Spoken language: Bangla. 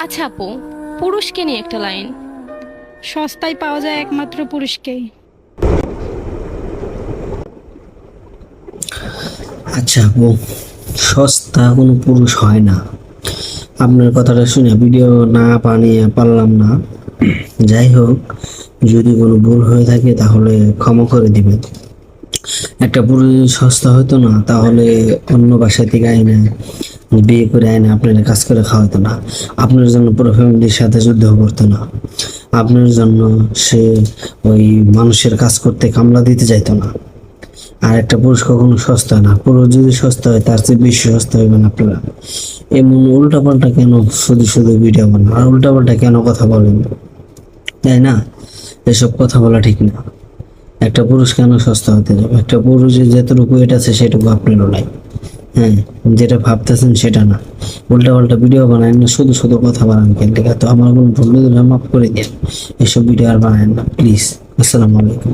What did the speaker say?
আচ্ছা আপু, পুরুষকে নিয়ে একটা লাইন। সস্তায় পাওয়া যায় একমাত্র পুরুষকেই। আচ্ছা আপু, সস্তা কোনো পুরুষ হয় না। আপনার কথাটা শুনে ভিডিও না বানিয়ে পারলাম না। যাই হোক, যদি কোনো ভুল হয়ে থাকে তাহলে ক্ষমা করে দিবেন। একটা পুরুষ সস্তা হতো না তাহলে অন্য বাসা থেকে আইনে বিয়ে করে আইনে আপনার কাজ করে খাওয়াতো না। আপনার জন্য পুরো ফ্যামিলির সাথে যুদ্ধ করতো না। আপনার জন্য সে ওই মানুষের কাজ করতে কামলা দিতে যাইতো না। আর একটা পুরুষ কখনো সস্তা না। পুরুষ যদি সস্তা হয় তার চেয়ে বেশি সস্তা হইবেন আপনারা। এমন উল্টাপাল্টা কেন শুধু শুধু ভিডিও বানান আর উল্টাপাল্টা কেন কথা বলেন, তাই না? এসব কথা বলা ঠিক না। একটা পুরুষ কেন সস্তা হতে যাবে? একটা পুরুষের যতটুকু ওয়েট আছে সেটুকু আপনারও নাই। হ্যাঁ, যেটা ভাবতেছেন সেটা না। উল্টাপাল্টা ভিডিও বানায় না, শুধু শুধু কথা বানান কেন? ঠিক আছে, তো আমার কোনো ভুল হলে মাফ করে দিন। এসব ভিডিও আর বানায় না প্লিজ। আসসালামু আলাইকুম।